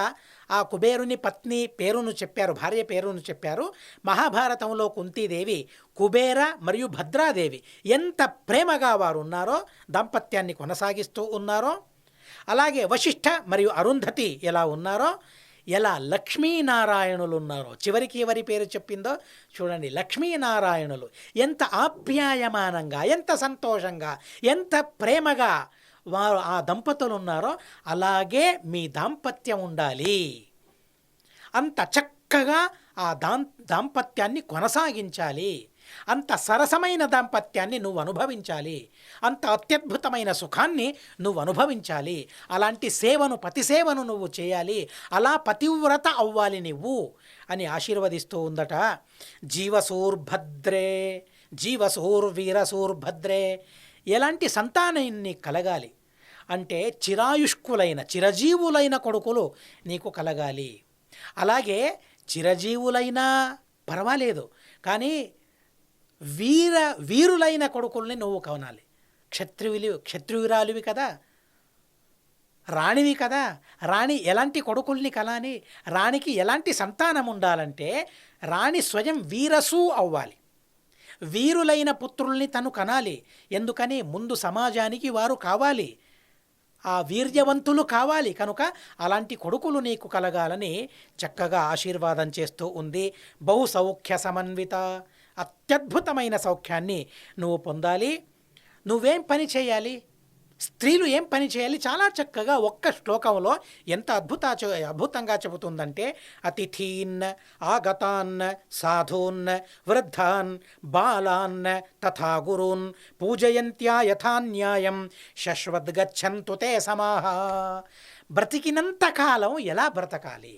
Speaker 1: ఆ కుబేరుని పత్ని పేరును చెప్పారు, భార్య పేరును చెప్పారు. మహాభారతంలో కుంతీదేవి కుబేర మరియు భద్రాదేవి ఎంత ప్రేమగా వారు ఉన్నారో, దాంపత్యాన్ని కొనసాగిస్తూ ఉన్నారో, అలాగే వశిష్ఠ మరియు అరుంధతి ఎలా ఉన్నారో, ఎలా లక్ష్మీనారాయణులు ఉన్నారో. చివరికి ఎవరి పేరు చెప్పిందో చూడండి, లక్ష్మీనారాయణులు ఎంత ఆప్యాయమానంగా, ఎంత సంతోషంగా, ఎంత ప్రేమగా వారు ఆ దంపతులు ఉన్నారో అలాగే మీ దాంపత్యం ఉండాలి. అంత చక్కగా ఆ దాంపత్యాన్ని కొనసాగించాలి. అంత సరసమైన దాంపత్యాన్ని నువ్వు అనుభవించాలి. అంత అత్యద్భుతమైన సుఖాన్ని నువ్వు అనుభవించాలి. అలాంటి సేవను, పతిసేవను నువ్వు చేయాలి. అలా పతివ్రత అవ్వాలి నువ్వు అని ఆశీర్వదిస్తూ ఉందట. జీవసూర్భద్రే, జీవసూర్వీరసూర్భద్రే. ఎలాంటి సంతానాన్ని కలగాలి అంటే చిరాయుష్కులైన, చిరజీవులైన కొడుకులు నీకు కలగాలి. అలాగే చిరజీవులైనా పర్వాలేదు, కానీ వీరులైన కొడుకుల్ని నువ్వు కనాలి. క్షత్రియురాలివి కదా, రాణివి కదా, రాణి ఎలాంటి కొడుకుల్ని కనాలి, రాణికి ఎలాంటి సంతానం ఉండాలంటే రాణి స్వయం వీరసు అవ్వాలి. వీరులైన పుత్రుల్ని తను కనాలి. ఎందుకని ముందు సమాజానికి వారు కావాలి, ఆ వీర్యవంతులు కావాలి. కనుక అలాంటి కొడుకులు నీకు కలగాలని చక్కగా ఆశీర్వాదం చేస్తూ ఉంది. బహు సౌఖ్య సమన్విత, అత్యద్భుతమైన సౌఖ్యాన్ని నువ్వు పొందాలి. నువ్వేం పని చేయాలి, స్త్రీలు ఏం పని చేయాలి, చాలా చక్కగా ఒక్క శ్లోకంలో ఎంత అద్భుతంగా చెబుతుందంటే, అతిథీన్ ఆగతాన్ సాధూన్ వృద్ధాన్ బాలాన్ తథా గురూన్ పూజయంత్యా యథా న్యాయం శశ్వద్గచ్చంతు తే సమాహ. బ్రతికినంతకాలం ఎలా బ్రతకాలి,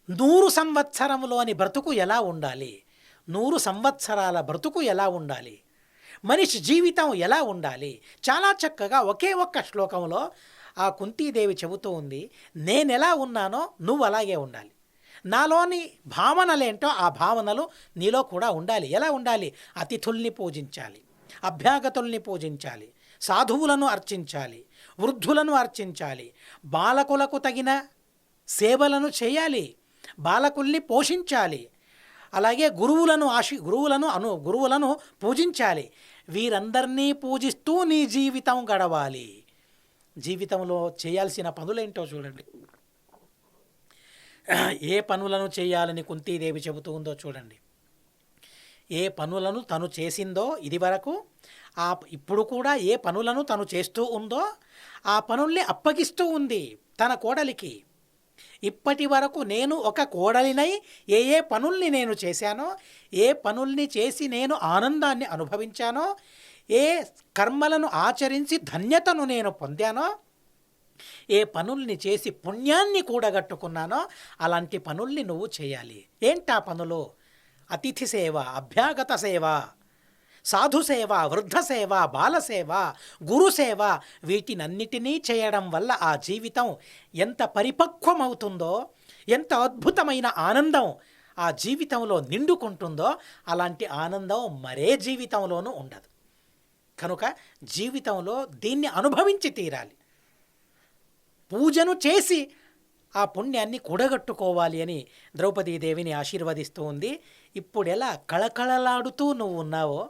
Speaker 1: 100 సంవత్సరములోని బ్రతుకు ఎలా ఉండాలి, 100 సంవత్సరాల బ్రతుకు ఎలా ఉండాలి, మనిషి జీవితం ఎలా ఉండాలి, చాలా చక్కగా ఒకే ఒక్క శ్లోకంలో ఆ కుంతీదేవి చెబుతూ ఉంది. నేనెలా ఉన్నానో నువ్వు అలాగే ఉండాలి. నాలోని భావనలేంటో ఆ భావనలు నీలో కూడా ఉండాలి. ఎలా ఉండాలి? అతిథుల్ని పూజించాలి, అభ్యాగతుల్ని పూజించాలి, సాధువులను అర్చించాలి, వృద్ధులను అర్చించాలి, బాలకులకు తగిన సేవలను చేయాలి, బాలకుల్ని పోషించాలి, అలాగే గురువులను పూజించాలి. వీరందరినీ పూజిస్తూ నీ జీవితం గడవాలి. జీవితంలో చేయాల్సిన పనులేంటో చూడండి. ఏ పనులను చేయాలని కుంతీదేవి చెబుతూ ఉందో చూడండి. ఏ పనులను తను చేసిందో ఇదివరకు, ఆ ఇప్పుడు కూడా ఏ పనులను తను చేస్తూ ఉందో ఆ పనుల్ని అప్పగిస్తూ ఉంది తన కోడలికి. ఇప్పటి వరకు నేను ఒక కోడలినై ఏ ఏ పనుల్ని నేను చేశానో, ఏ పనుల్ని చేసి నేను ఆనందాన్ని అనుభవించానో, ఏ కర్మలను ఆచరించి ధన్యతను నేను పొందానో, ఏ పనుల్ని చేసి పుణ్యాన్ని కూడగట్టుకున్నానో అలాంటి పనుల్ని నువ్వు చేయాలి. ఏంటా పనులు? అతిథి సేవ, అభ్యాగత సేవ, సాధుసేవ, వృద్ధసేవ, బాలసేవ, గురుసేవ, వీటినన్నిటినీ చేయడం వల్ల ఆ జీవితం ఎంత పరిపక్వమవుతుందో, ఎంత అద్భుతమైన ఆనందం ఆ జీవితంలో నిండుకుంటుందో అలాంటి ఆనందం మరే జీవితంలోనూ ఉండదు. కనుక జీవితంలో దీన్ని అనుభవించి తీరాలి. పూజను చేసి ఆ పుణ్యాన్ని కూడగట్టుకోవాలి అని ద్రౌపదీదేవిని ఆశీర్వదిస్తూ ఉంది. ఇప్పుడెలా కళకళలాడుతూ నువ్వు ఉన్నావో,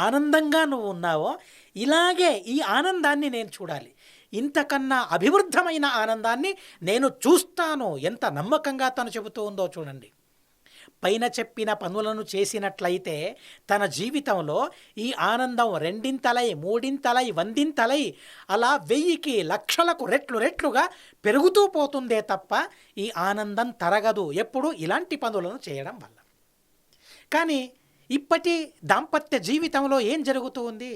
Speaker 1: ఆనందంగా నువ్వు ఉన్నావో, ఇలాగే ఈ ఆనందాన్ని నేను చూడాలి. ఇంతకన్నా అభివృద్ధమైన ఆనందాన్ని నేను చూస్తాను. ఎంత నమ్మకంగా తను చెబుతూ ఉందో చూడండి. పైన చెప్పిన పనులను చేసినట్లయితే తన జీవితంలో ఈ ఆనందం రెండింతలై, మూడింతలై, వందింతలై, అలా 1000కి లక్షలకు రెట్లుగా పెరుగుతూ పోతుందే తప్ప ఈ ఆనందం తరగదు ఎప్పుడు ఇలాంటి పనులను చేయడం వల్ల. కానీ ఇప్పటి దాంపత్య జీవితంలో ఏం జరుగుతూ ఉంది?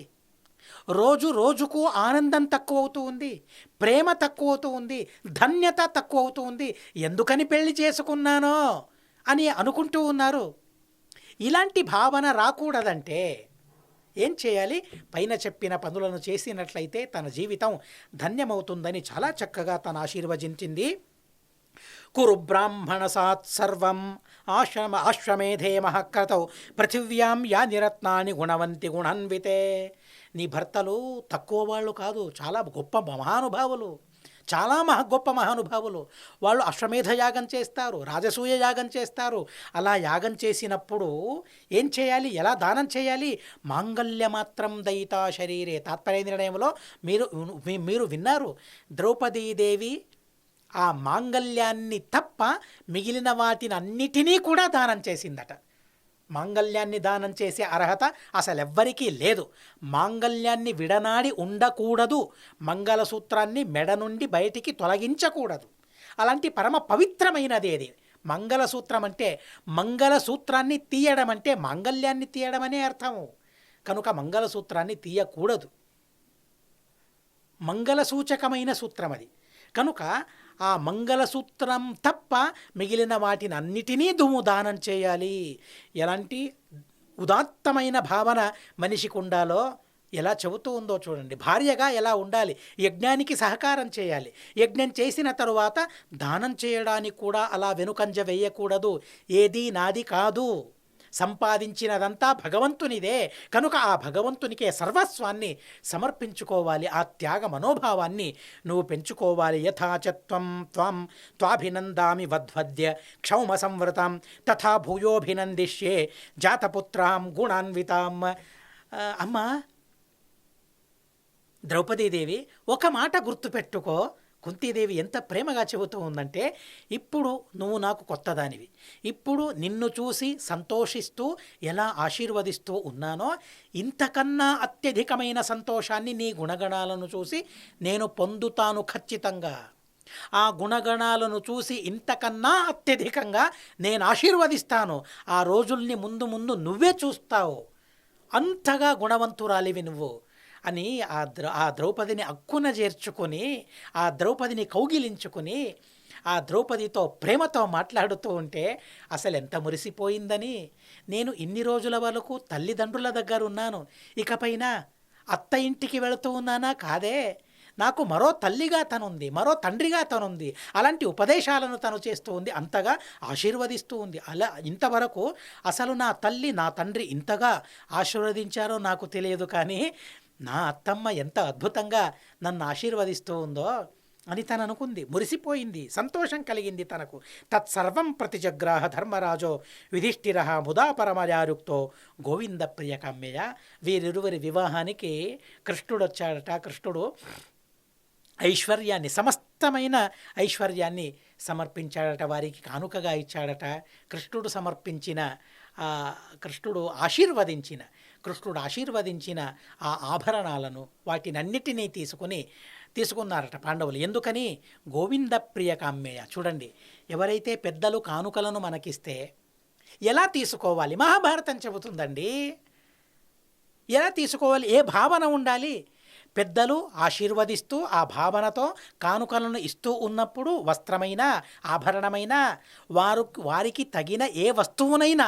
Speaker 1: రోజు రోజుకు ఆనందం తక్కువ అవుతూ ఉంది, ప్రేమ తక్కువ అవుతూ ఉంది, ధన్యత తక్కువ అవుతూ ఉంది. ఎందుకని పెళ్లి చేసుకున్నానో అని అనుకుంటూ ఉన్నారు. ఇలాంటి భావన రాకూడదంటే ఏం చేయాలి? పైన చెప్పిన పనులను చేసినట్లయితే తన జీవితం ధన్యమవుతుందని చాలా చక్కగా తను ఆశీర్వదించింది. కురు బ్రాహ్మణ సాత్సర్వం ఆశ్వమేధే మహక్రతౌ పృథివ్యాం యాని రత్నాని గుణవంతి గుణాన్వితే. నీ భర్తలు తక్కువ వాళ్ళు కాదు, చాలా గొప్ప మహానుభావులు, చాలా గొప్ప మహానుభావులు. వాళ్ళు అశ్వమేధ యాగం చేస్తారు, రాజసూయ యాగం చేస్తారు. అలా యాగం చేసినప్పుడు ఏం చేయాలి? ఎలా దానం చేయాలి? మాంగల్యమాత్రం దయితా శరీరే. తాత్పర్య నిర్ణయంలో మీరు విన్నారు. ద్రౌపదీదేవి ఆ మాంగల్యాన్ని తప్ప మిగిలిన వాటిని అన్నిటినీ కూడా దానం చేసిందట. మాంగల్యాన్ని దానం చేసే అర్హత అసలెవ్వరికీ లేదు. మాంగల్యాన్ని విడనాడి ఉండకూడదు. మంగళసూత్రాన్ని మెడ నుండి బయటికి తొలగించకూడదు. అలాంటి పరమ పవిత్రమైనది అది మంగళసూత్రం అంటే. మంగళసూత్రాన్ని తీయడం అంటే మాంగల్యాన్ని తీయడం అనే అర్థము. కనుక మంగళసూత్రాన్ని తీయకూడదు. మంగళసూచకమైన సూత్రం అది. కనుక ఆ మంగళసూత్రం తప్ప మిగిలిన వాటిని అన్నిటినీ దానం చేయాలి. ఎలాంటి ఉదాత్తమైన భావన మనిషికి ఉండాలో ఎలా చెబుతూ ఉందో చూడండి. భార్యగా ఎలా ఉండాలి? యజ్ఞానికి సహకారం చేయాలి. యజ్ఞం చేసిన తరువాత దానం చేయడానికి కూడా అలా వెనుకంజ వేయకూడదు. ఏది నాది కాదు, సంపాదించినదంతా భగవంతునిదే. కనుక ఆ భగవంతునికే సర్వస్వాన్ని సమర్పించుకోవాలి. ఆ త్యాగ మనోభావాన్ని నువ్వు పెంచుకోవాలి. యథాచత్వం త్వం త్వాభినందామి వద్వద్య క్షౌమ సంవృతాం తథా భూయోభినందిష్యే జాతపుత్రాం గుణాన్వితాం. అమ్మా ద్రౌపదీదేవి, ఒక మాట గుర్తుపెట్టుకో. కుంతీదేవి ఎంత ప్రేమగా చెబుతూ ఉందంటే, ఇప్పుడు నువ్వు నాకు కొత్తదానివి. ఇప్పుడు నిన్ను చూసి సంతోషిస్తూ ఎలా ఆశీర్వదిస్తూ ఉన్నానో, ఇంతకన్నా అత్యధికమైన సంతోషాన్ని నీ గుణగణాలను చూసి నేను పొందుతాను ఖచ్చితంగా. ఆ గుణగణాలను చూసి ఇంతకన్నా అత్యధికంగా నేను ఆశీర్వదిస్తాను. ఆ రోజుల్ని ముందు నువ్వే చూస్తావు. అంతగా గుణవంతురాలివి నువ్వు అని ఆ ద్రౌపదిని అక్కున చేర్చుకొని, ఆ ద్రౌపదిని కౌగిలించుకొని, ఆ ద్రౌపదితో ప్రేమతో మాట్లాడుతూ ఉంటే అసలు ఎంత మురిసిపోయిందని. నేను ఇన్ని రోజుల వరకు తల్లిదండ్రుల దగ్గర ఉన్నాను, ఇకపైన అత్త ఇంటికి వెళుతూ ఉన్నానా? కాదే. నాకు మరో తల్లిగా తనుంది, మరో తండ్రిగా తనుంది. అలాంటి ఉపదేశాలను తను చేస్తూ ఉంది, అంతగా ఆశీర్వదిస్తూ ఉంది. అలా ఇంతవరకు అసలు నా తల్లి నా తండ్రి ఇంతగా ఆశీర్వదించారో నాకు తెలియదు. కానీ నా అత్తమ్మ ఎంత అద్భుతంగా నన్ను ఆశీర్వదిస్తూ ఉందో అని తను అనుకుంది. మురిసిపోయింది, సంతోషం కలిగింది తనకు. తత్సర్వం ప్రతిజగ్రాహ ధర్మరాజో యుధిష్ఠిర ముదా పరమయారుక్తో గోవింద ప్రియ కామ్యయ. వీరిరువురి వివాహానికి కృష్ణుడు వచ్చాడట. కృష్ణుడు ఐశ్వర్యాన్ని, సమస్తమైన ఐశ్వర్యాన్ని సమర్పించాడట, వారికి కానుకగా ఇచ్చాడట. కృష్ణుడు సమర్పించిన ఆ, కృష్ణుడు ఆశీర్వదించిన కృష్ణుడు ఆశీర్వదించిన ఆ ఆభరణాలను వాటినన్నిటినీ తీసుకున్నారట పాండవులు. ఎందుకని? గోవింద ప్రియ కామ్యేయ. చూడండి, ఎవరైతే పెద్దలు కానుకలను మనకిస్తే ఎలా తీసుకోవాలి మహాభారతం చెబుతుందండి. ఎలా తీసుకోవాలి, ఏ భావన ఉండాలి? పెద్దలు ఆశీర్వదిస్తూ ఆ భావనతో కానుకలను ఇస్తూ ఉన్నప్పుడు వస్త్రమైనా ఆభరణమైనా వారికి తగిన ఏ వస్తువునైనా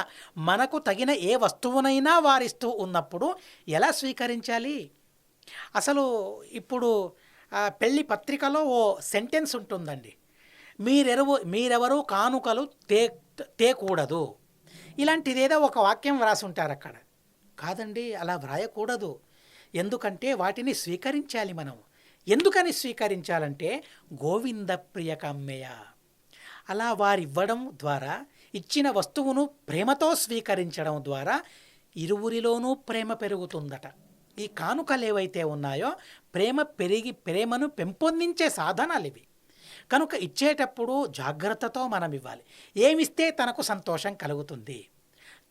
Speaker 1: మనకు తగిన ఏ వస్తువునైనా వారిస్తూ ఉన్నప్పుడు ఎలా స్వీకరించాలి? అసలు ఇప్పుడు పెళ్లి పత్రికలో ఓ సెంటెన్స్ ఉంటుందండి, మీరెవరు కానుకలు తేకూడదు. ఇలాంటిదేదో ఒక వాక్యం వ్రాసి ఉంటారు అక్కడ. కాదండి, అలా వ్రాయకూడదు. ఎందుకంటే వాటిని స్వీకరించాలి మనం. ఎందుకని స్వీకరించాలంటే గోవింద ప్రియకామ్యయ. అలా వారివ్వడం ద్వారా, ఇచ్చిన వస్తువును ప్రేమతో స్వీకరించడం ద్వారా ఇరువురిలోనూ ప్రేమ పెరుగుతుందట. ఈ కానుకలు ఏవైతే ఉన్నాయో ప్రేమను పెంపొందించే సాధనాలు ఇవి. కనుక ఇచ్చేటప్పుడు జాగ్రత్తతో మనం ఇవ్వాలి. ఏమిస్తే తనకు సంతోషం కలుగుతుంది,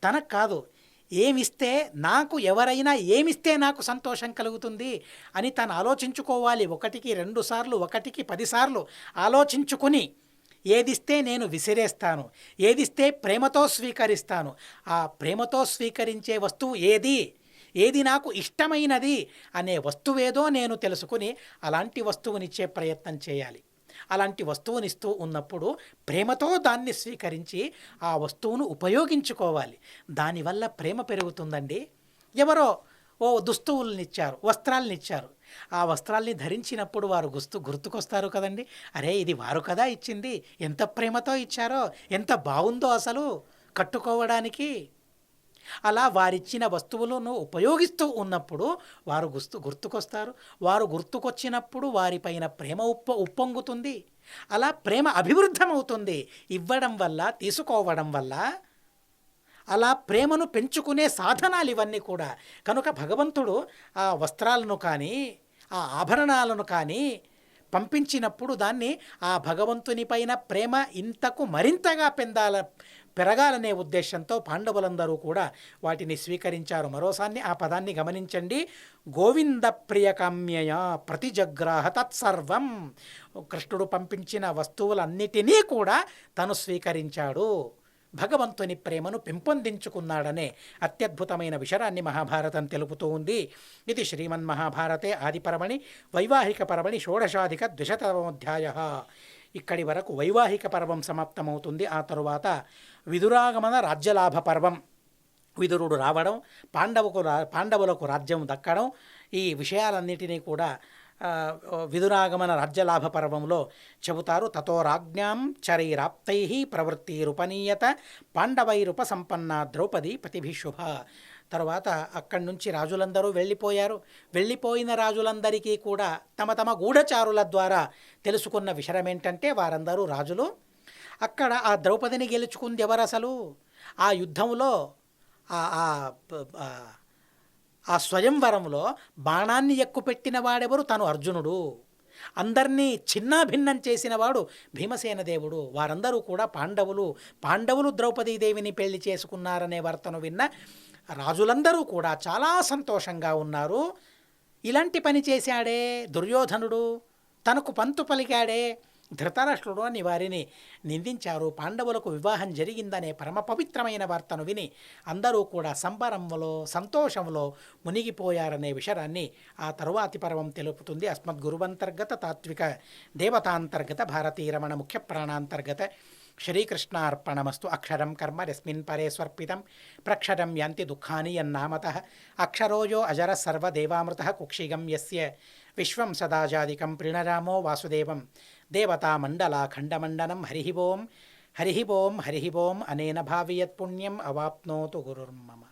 Speaker 1: తనకు కాదు, ఏమిస్తే నాకు, ఎవరైనా ఏమిస్తే నాకు సంతోషం కలుగుతుంది అని తను ఆలోచించుకోవాలి. 1కి 2 సార్లు, 1కి 10 సార్లు ఆలోచించుకుని ఏదిస్తే నేను విసిరేస్తాను, ఏదిస్తే ప్రేమతో స్వీకరిస్తాను, ఆ ప్రేమతో స్వీకరించే వస్తువు ఏది నాకు ఇష్టమైనది అనే వస్తువేదో నేను తెలుసుకుని అలాంటి వస్తువునిచ్చే ప్రయత్నం చేయాలి. అలాంటి వస్తువునిస్తూ ఉన్నప్పుడు ప్రేమతో దాన్ని స్వీకరించి ఆ వస్తువును ఉపయోగించుకోవాలి. దానివల్ల ప్రేమ పెరుగుతుందండి. ఎవరో దుస్తువులనిచ్చారు, వస్త్రాలనిచ్చారు. ఆ వస్త్రాల్ని ధరించినప్పుడు వారు గుర్తుకొస్తారు కదండి. అరే, ఇది వారు కదా ఇచ్చింది, ఎంత ప్రేమతో ఇచ్చారో, ఎంత బాగుందో అసలు కట్టుకోవడానికి. అలా వారిచ్చిన వస్తువులను ఉపయోగిస్తూ ఉన్నప్పుడు వారు గుర్తుకొస్తారు. వారు గుర్తుకొచ్చినప్పుడు వారిపైన ప్రేమ ఉప్పొంగుతుంది. అలా ప్రేమ అభివృద్ధమవుతుంది ఇవ్వడం వల్ల, తీసుకోవడం వల్ల. అలా ప్రేమను పెంచుకునే సాధనాలు ఇవన్నీ కూడా. కనుక భగవంతుడు ఆ వస్త్రాలను కానీ ఆ ఆభరణాలను కానీ పంపించినప్పుడు దాన్ని ఆ భగవంతుని పైన ప్రేమ ఇంతకు మరింతగా పెరగాలనే ఉద్దేశంతో పాండవులందరూ కూడా వాటిని స్వీకరించారు. మరోసారి ఆ పదాన్ని గమనించండి. గోవింద ప్రియకామ్యయ ప్రతిజగ్రాహ తత్సర్వం. కృష్ణుడు పంపించిన వస్తువులన్నిటినీ కూడా తను స్వీకరించాడు, భగవంతుని ప్రేమను పెంపొందించుకున్నాడనే అత్యద్భుతమైన విషయాన్ని మహాభారతం తెలుపుతూ ఉంది. ఇది శ్రీమన్మహాభారతే ఆదిపర్వణి వైవాహిక పర్వణి షోడశాధిక 200వ. ఇక్కడి వరకు వైవాహిక పర్వం సమాప్తమవుతుంది. ఆ తరువాత విదురాగమన రాజ్యలాభ పర్వం, విదురుడు రావడం, పాండవులకు రాజ్యం దక్కడం, ఈ విషయాలన్నిటినీ కూడా విదురాగమన రాజ్యలాభ పర్వంలో చెబుతారు. తతో రాజ్ఞాం చరైరాప్తై ప్రవృత్తిరుపనీయత పాండవైరుపసంపన్న ద్రౌపది పతిభిశుభ. తర్వాత అక్కడి నుంచి రాజులందరూ వెళ్ళిపోయిన రాజులందరికీ కూడా తమ గూఢచారుల ద్వారా తెలుసుకున్న విషయం ఏంటంటే, వారందరూ రాజులు. అక్కడ ఆ ద్రౌపదిని గెలుచుకుంది ఎవరు అసలు? ఆ యుద్ధంలో ఆ స్వయంవరంలో బాణాన్ని ఎక్కుపెట్టిన వాడెవరు? తను అర్జునుడు. అందరినీ చిన్నాభిన్నం చేసిన వాడు భీమసేన దేవుడు. వారందరూ కూడా పాండవులు ద్రౌపదీదేవిని పెళ్లి చేసుకున్నారనే వార్తను విన్న రాజులందరూ కూడా చాలా సంతోషంగా ఉన్నారు. ఇలాంటి పని చేశాడే దుర్యోధనుడు, తనకు పంతు పలికాడే ధృతరాష్ట్రుడు అని వారిని నిందించారు. పాండవులకు వివాహం జరిగిందనే పరమ పవిత్రమైన వార్తను విని అందరూ కూడా సంబరంలో, సంతోషంలో మునిగిపోయారనే విషయాన్ని ఆ తరువాతి పర్వం తెలుపుతుంది. అస్మద్గురువంతర్గత తాత్విక దేవతాంతర్గత భారతీరమణ ముఖ్య ప్రాణాంతర్గత శ్రీకృష్ణార్పణమస్తు. అక్షరం కర్మ యస్మిన్ పరే స్వర్పితం ప్రక్షరం యాంతి దుఃఖాని యన్నామతః అక్షరోయో అజర సర్వదేవామృతః కుక్షిగం యస్య విశ్వం సదాజాదికం ప్రణరామో వాసుదేవం దేవతామండలాఖండమండనం. హరి ఓం అనేన భావియత్ పుణ్యం అవాప్నోతు గురుర్మమ.